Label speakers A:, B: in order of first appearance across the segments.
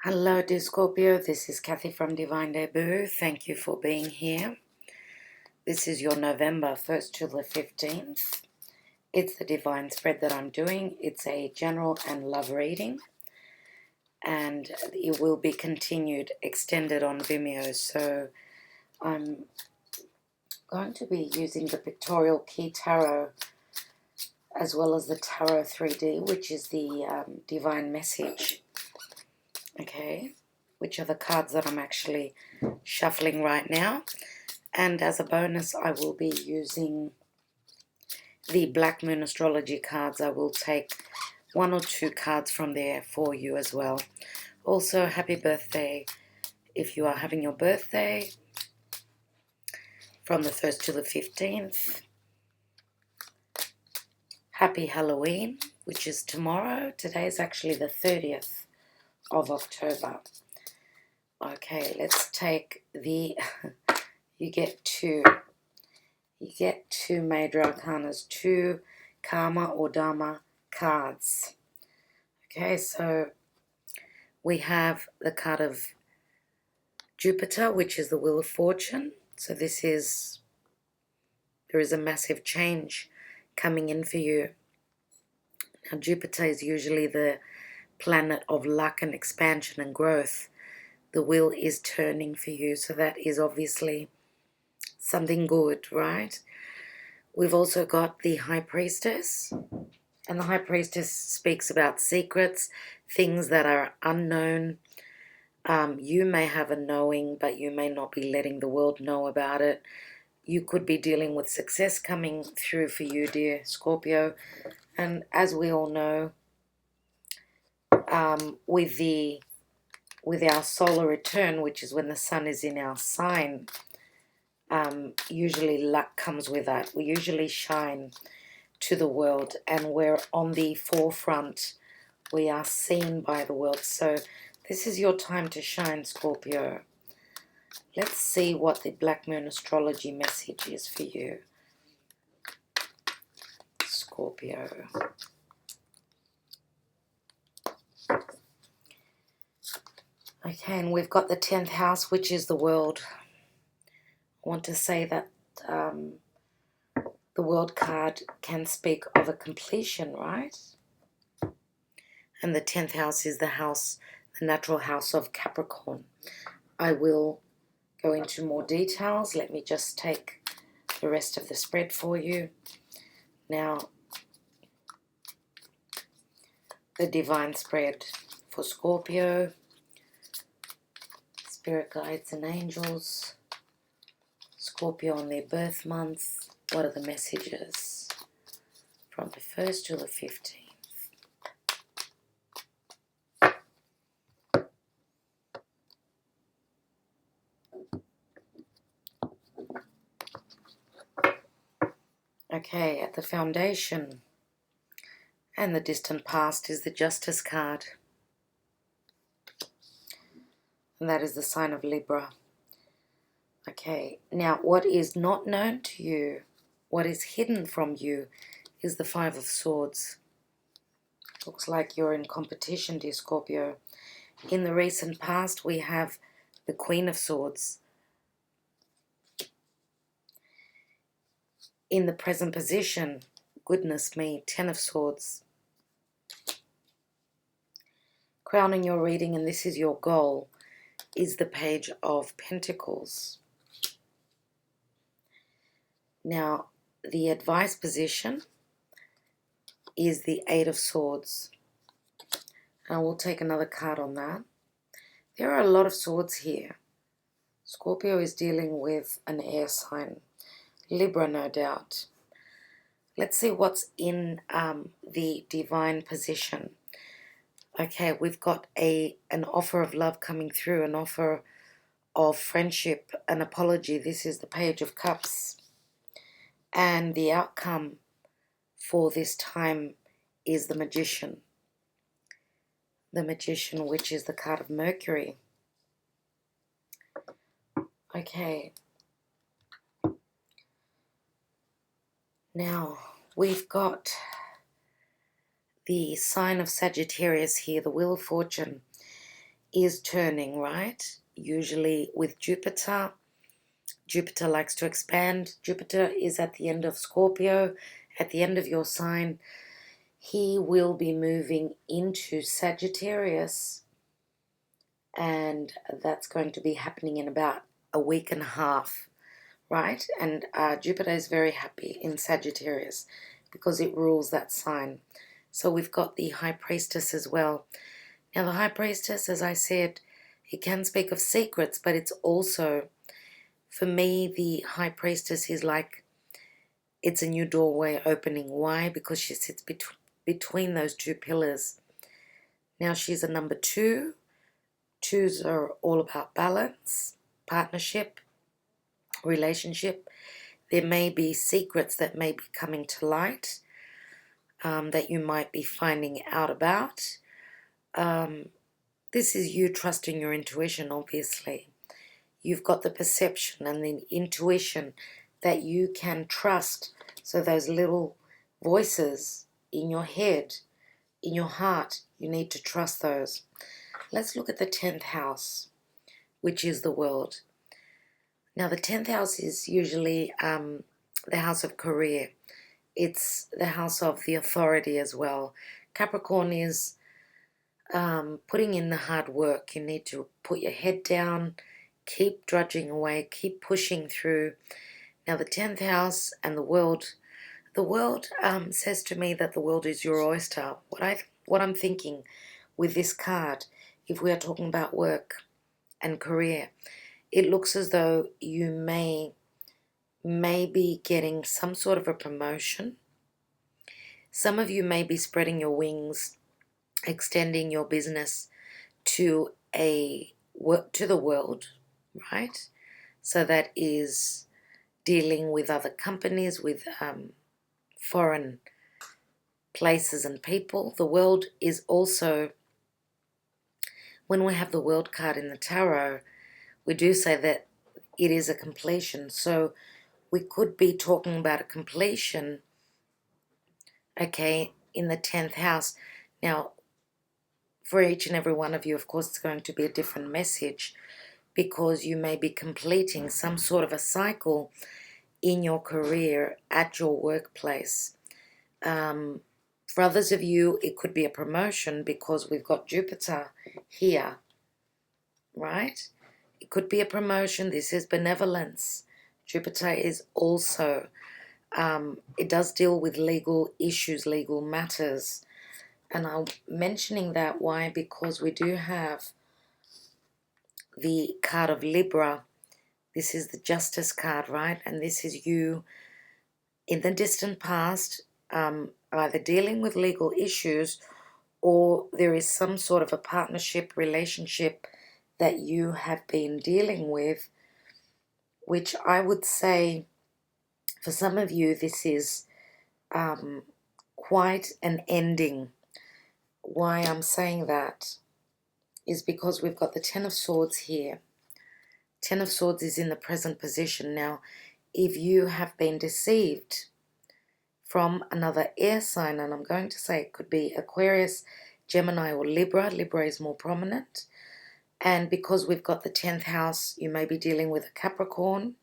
A: Hello, dear Scorpio. This is Kathy from Divine Debut. Thank you for being here. This is your November 1st to the 15th. It's the divine spread that I'm doing. It's a general and love reading, and it will be continued, extended on Vimeo. So I'm going to be using the Pictorial Key Tarot as well as the Tarot 3D, which is the divine message. Okay, which are the cards that I'm actually shuffling right now. And as a bonus, I will be using the Black Moon Astrology cards. I will take one or two cards from there for you as well. Also, happy birthday if you are having your birthday from the 1st to the 15th. Happy Halloween, which is tomorrow. Today is actually the 30th of October. Okay, let's take the... you get two major arcanas, two karma or dharma cards. Okay, so we have the card of Jupiter, which is the Wheel of Fortune. So there is a massive change coming in for you. Now, Jupiter is usually the planet of luck and expansion and growth. The wheel is turning for you, so that is obviously something good, right? We've also got the High Priestess, and the High Priestess speaks about secrets, things that are unknown. You may have a knowing, but you may not be letting the world know about it. You could be dealing with success coming through for you, dear Scorpio. And as we all know, with our solar return, which is when the sun is in our sign, usually luck comes with that. We usually shine to the world, and we're on the forefront. We are seen by the world. So this is your time to shine, Scorpio. Let's see what the Black Moon Astrology message is for you, Scorpio. Okay, and we've got the 10th house, which is the world. I want to say that the world card can speak of a completion, right? And the 10th house is the natural house of Capricorn. I will go into more details. Let me just take the rest of the spread for you. Now, the divine spread for Scorpio, spirit guides and angels, Scorpio on their birth month. What are the messages from the 1st to the 15th? Okay, at the foundation and the distant past is the Justice card. And that is the sign of Libra. Okay, now what is not known to you, what is hidden from you, is the Five of Swords. Looks like you're in competition, dear Scorpio. In the recent past, we have the Queen of Swords. In the present position, goodness me, 10 of Swords. Crowning your reading, and this is your goal, is the Page of Pentacles. Now, the advice position is the Eight of Swords. I will take another card on that. There are a lot of swords here. Scorpio is dealing with an air sign. Libra, no doubt. Let's see what's in the divine position. Okay, we've got an offer of love coming through, an offer of friendship, an apology. This is the Page of Cups. And the outcome for this time is the Magician. The Magician, which is the card of Mercury. Okay. Now, we've got the sign of Sagittarius here, the Wheel of Fortune. is turning, right? Usually with Jupiter. Jupiter likes to expand. Jupiter is at the end of Scorpio, at the end of your sign. He will be moving into Sagittarius, and that's going to be happening in about a week and a half, right? And Jupiter is very happy in Sagittarius because it rules that sign. So we've got the High Priestess as well. Now the High Priestess, as I said, it can speak of secrets, but it's also, for me, the High Priestess is like, it's a new doorway opening. Why? Because she sits between those two pillars. Now she's a number 2. 2s are all about balance, partnership, relationship. There may be secrets that may be coming to light that you might be finding out about. This is you trusting your intuition, obviously. You've got the perception and the intuition that you can trust. So those little voices in your head, in your heart, you need to trust those. Let's look at the 10th house, which is the world. Now the 10th house is usually the house of career. It's the house of the authority as well. Capricorn is putting in the hard work. You need to put your head down, keep drudging away, keep pushing through. Now the 10th house and the world says to me that the world is your oyster. What I'm thinking with this card, if we are talking about work and career, it looks as though you may be getting some sort of a promotion. Some of you may be spreading your wings, extending your business to the world, right? So that is dealing with other companies, with foreign places and people. The world is also, when we have the world card in the tarot, we do say that it is a completion. So we could be talking about a completion, okay, in the 10th house. Now, for each and every one of you, of course, it's going to be a different message, because you may be completing some sort of a cycle in your career at your workplace. For others of you, it could be a promotion because we've got Jupiter here, right? It could be a promotion. This is benevolence. Jupiter is also, it does deal with legal issues, legal matters. And I'm mentioning that, why? Because we do have the card of Libra. This is the Justice card, right? And this is you in the distant past, either dealing with legal issues, or there is some sort of a partnership, relationship that you have been dealing with, which I would say for some of you, this is quite an ending. Why I'm saying that is because we've got the 10 of Swords here. 10 of Swords is in the present position. Now, if you have been deceived from another air sign, and I'm going to say it could be Aquarius, Gemini, or Libra. Libra is more prominent. And because we've got the 10th house, you may be dealing with a Capricorn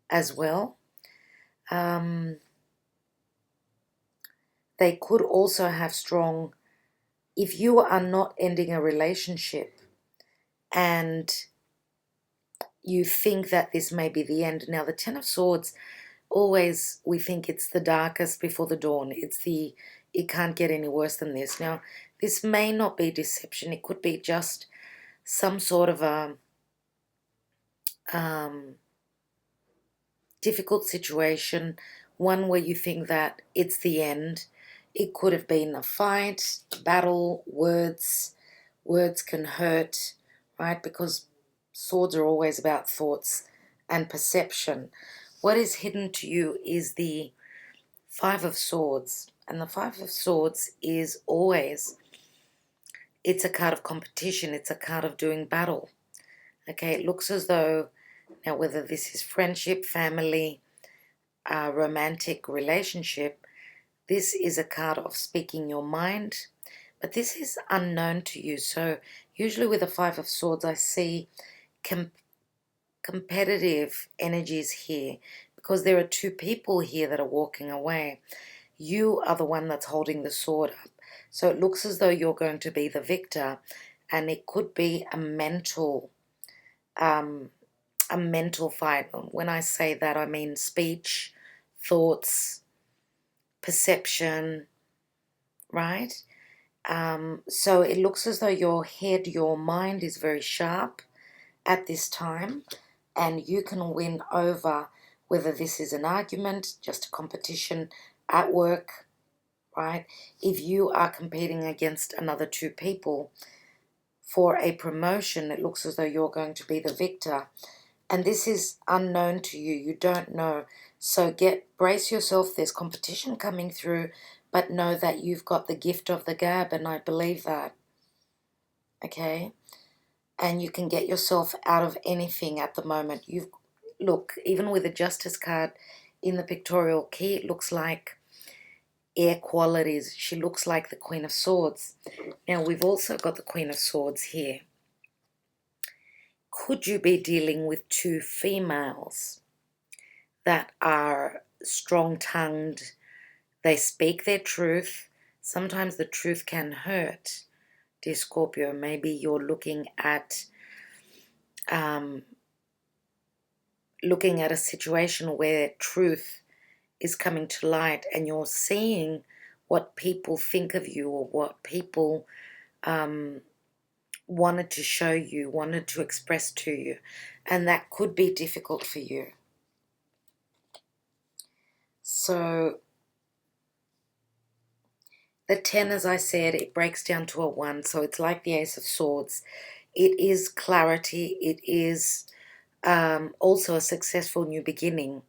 A: as well. They could also have strong, if you are not ending a relationship and you think that this may be the end. Now, the 10 of Swords, always we think it's the darkest before the dawn. It can't get any worse than this. Now, this may not be deception. It could be just some sort of a difficult situation, one where you think that it's the end. It could have been a fight, battle, words. Words can hurt, right? Because swords are always about thoughts and perception. What is hidden to you is the 5 of Swords. And the 5 of Swords is always, it's a card of competition. It's a card of doing battle. Okay, it looks as though, now whether this is friendship, family, romantic relationship, this is a card of speaking your mind, but this is unknown to you. So usually with the Five of Swords, I see competitive energies here, because there are two people here that are walking away. You are the one that's holding the sword up. So it looks as though you're going to be the victor, and it could be a mental fight. When I say that, I mean speech, thoughts, perception, right? So it looks as though your head, your mind is very sharp at this time, and you can win over, whether this is an argument, just a competition at work, right? If you are competing against another two people for a promotion, it looks as though you're going to be the victor. And this is unknown to you. You don't know. So brace yourself. There's competition coming through, but know that you've got the gift of the gab, and I believe that. Okay? And you can get yourself out of anything at the moment. Look, even with the Justice card in the pictorial key, it looks like air qualities. She looks like the Queen of Swords. Now, we've also got the Queen of Swords here. Could you be dealing with two females that are strong-tongued? They speak their truth. Sometimes the truth can hurt, dear Scorpio. Maybe you're looking at a situation where truth is coming to light, and you're seeing what people think of you, or what people wanted to show you, wanted to express to you, and that could be difficult for you. So the 10, as I said, it breaks down to a 1, so it's like the Ace of Swords. It is clarity. It is also a successful new beginning.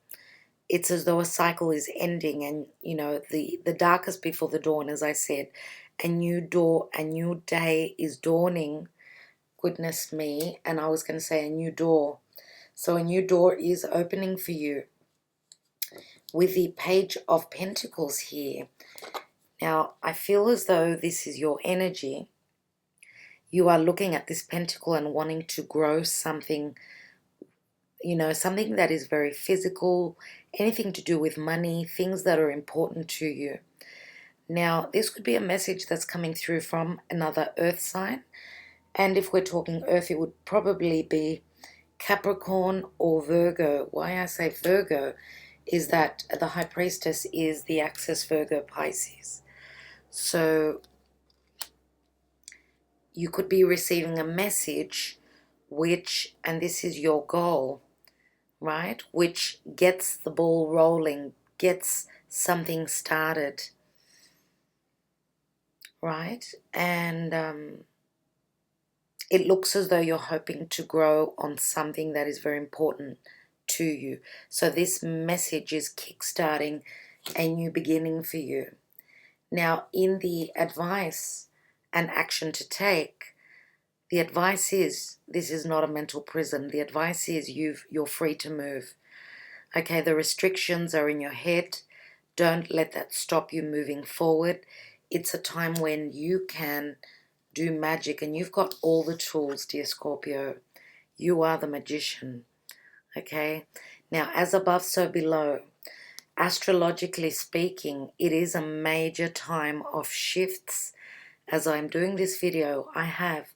A: It's as though a cycle is ending, and the darkest before the dawn, as I said. A new day is dawning. Goodness me. And I was going to say a new door. So a new door is opening for you with the Page of Pentacles here. Now, I feel as though this is your energy. You are looking at this pentacle and wanting to grow something, something that is very physical, anything to do with money, things that are important to you. Now, this could be a message that's coming through from another earth sign. And if we're talking earth, it would probably be Capricorn or Virgo. Why I say Virgo is that the High Priestess is the axis Virgo Pisces. So you could be receiving a message and this is your goal, right? Which gets the ball rolling, gets something started, right? And it looks as though you're hoping to grow on something that is very important to you. So this message is kickstarting a new beginning for you. Now, in the advice and action to take, the advice is, this is not a mental prison. The advice is you're free to move. Okay, the restrictions are in your head. Don't let that stop you moving forward. It's a time when you can do magic, and you've got all the tools, dear Scorpio. You are the magician. Okay? Now, as above, so below. Astrologically speaking, it is a major time of shifts. As I'm doing this video, I have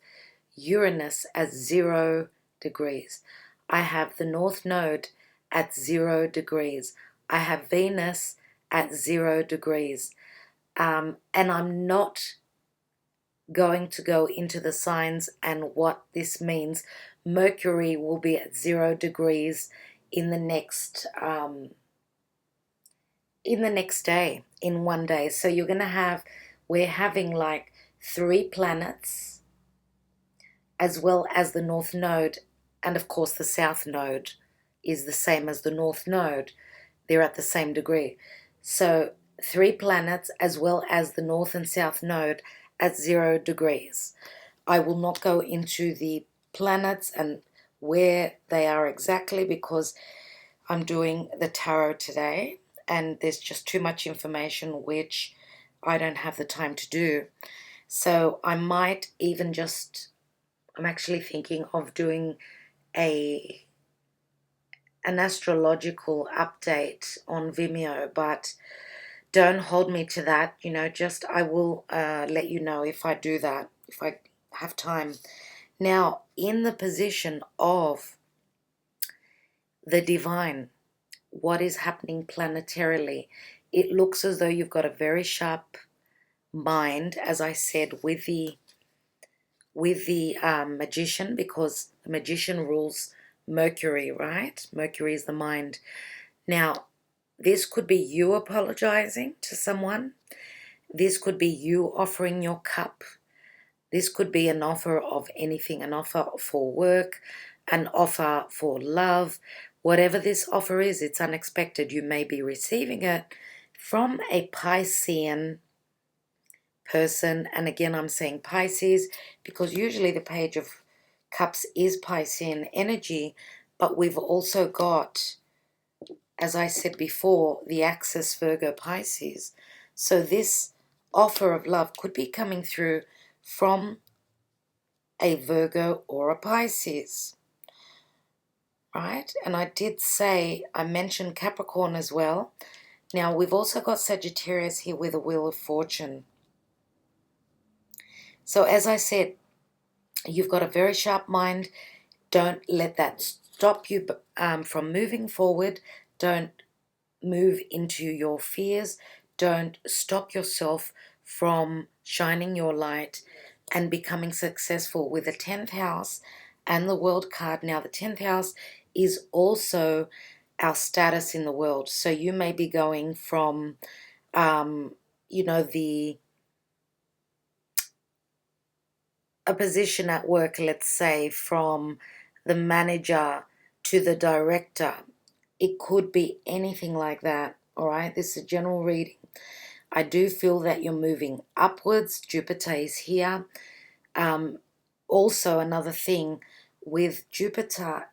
A: Uranus at 0 degrees. I have the North Node at 0 degrees. I have Venus at 0 degrees. And I'm not going to go into the signs and what this means. Mercury will be at 0 degrees in the next day, in one day. So you're going to have, we're having like 3 planets, as well as the North Node, and of course the South Node is the same as the North Node. They're at the same degree. So 3 planets as well as the North and South Node at 0 degrees. I will not go into the planets and where they are exactly, because I'm doing the tarot today and there's just too much information which I don't have the time to do. So I might even I'm actually thinking of doing an astrological update on Vimeo, but don't hold me to that. Just I will let you know if I do that, if I have time. Now, in the position of the divine, what is happening planetarily, it looks as though you've got a very sharp mind, as I said, with the magician, because the magician rules Mercury, right? Mercury is the mind. Now, this could be you apologizing to someone. This could be you offering your cup. This could be an offer of anything, an offer for work, an offer for love. Whatever this offer is, it's unexpected. You may be receiving it from a Piscean person. And again, I'm saying Pisces because usually the Page of Cups is Piscean energy, but we've also got, as I said before, the axis Virgo Pisces. So this offer of love could be coming through from a Virgo or a Pisces, right? And I did say, I mentioned Capricorn as well. Now, we've also got Sagittarius here with a Wheel of Fortune. So as I said, you've got a very sharp mind. Don't let that stop you from moving forward. Don't move into your fears. Don't stop yourself from shining your light and becoming successful with the 10th house and the world card. Now, the 10th house is also our status in the world. So you may be going from, a position at work, let's say, from the manager to the director. It could be anything like that, all right? This is a general reading. I do feel that you're moving upwards. Jupiter is here. Also, another thing, with Jupiter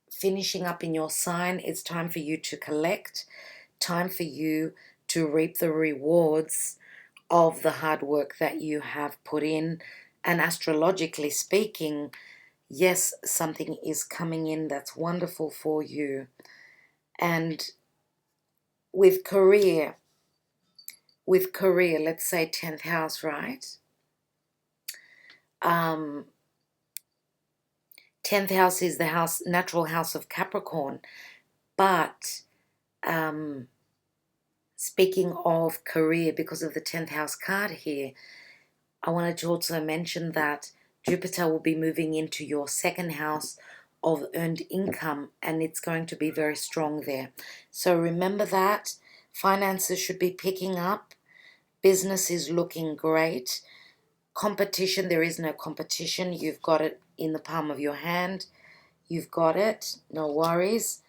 A: finishing up in your sign, it's time for you to collect, time for you to reap the rewards of the hard work that you have put in. And astrologically speaking, yes, something is coming in that's wonderful for you. And with career, let's say 10th house, right? 10th house is the natural house of Capricorn. But speaking of career, because of the 10th house card here, I wanted to also mention that Jupiter will be moving into your second house of earned income, and it's going to be very strong there. So remember that. Finances should be picking up. Business is looking great. Competition, there is no competition. You've got it in the palm of your hand. You've got it. No worries.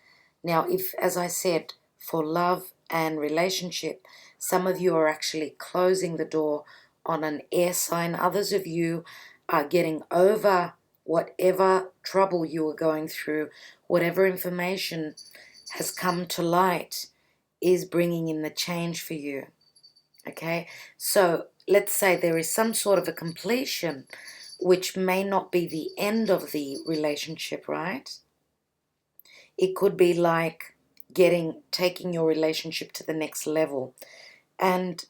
A: Now, if, as I said, for love and relationship, some of you are actually closing the door on an air sign. Others of you are getting over whatever trouble you were going through, whatever information has come to light is bringing in the change for you. Okay, so let's say there is some sort of a completion, which may not be the end of the relationship, right? It could be like taking your relationship to the next level. And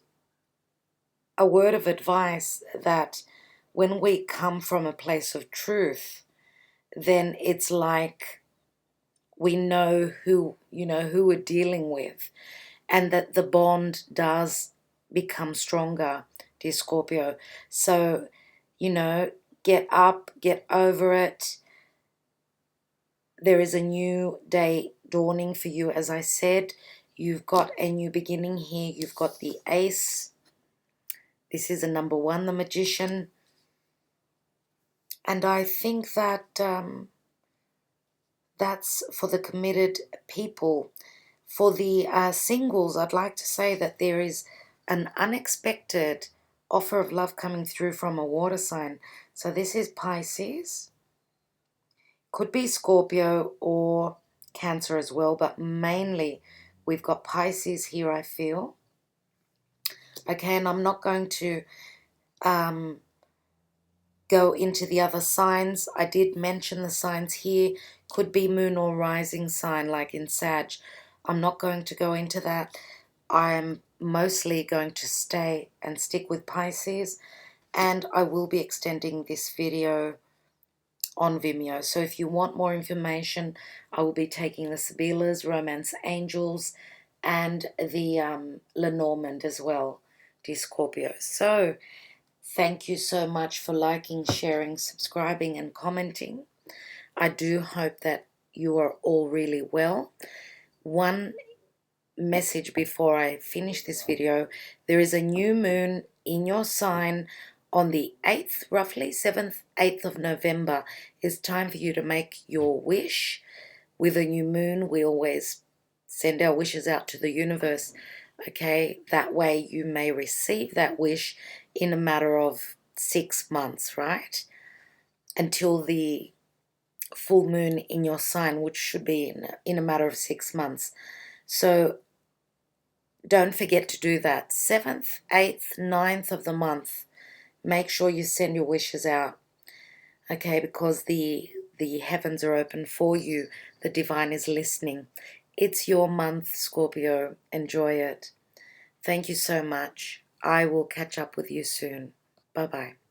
A: a word of advice, that when we come from a place of truth, then it's like we know who we're dealing with, and that the bond does become stronger, dear Scorpio. So, get up, get over it. There is a new day dawning for you, as I said. You've got a new beginning here. You've got the Ace. This is a number 1, the Magician. And I think that that's for the committed people. For the singles, I'd like to say that there is an unexpected offer of love coming through from a water sign. So this is Pisces. Could be Scorpio or Cancer as well, but mainly we've got Pisces here, I feel. Okay, and I'm not going to go into the other signs. I did mention the signs here. Could be moon or rising sign, like in Sag. I'm not going to go into that. I'm mostly going to stay and stick with Pisces, and I will be extending this video on Vimeo. So if you want more information, I will be taking the Sibyllars, Romance Angels, and the Lenormand as well, dear Scorpio. So thank you so much for liking, sharing, subscribing, and commenting. I do hope that you are all really well. One message before I finish this video: there is a new moon in your sign on the 8th, roughly 7th, 8th of November. It's time for you to make your wish. With a new moon, we always send our wishes out to the universe, okay? That way you may receive that wish in a matter of 6 months, right? Until the full moon in your sign, which should be in a matter of 6 months. So don't forget to do that. 7th, 8th, 9th of the month. Make sure you send your wishes out, okay? Because the heavens are open for you. The divine is listening. It's your month, Scorpio. Enjoy it. Thank you so much. I will catch up with you soon. Bye-bye.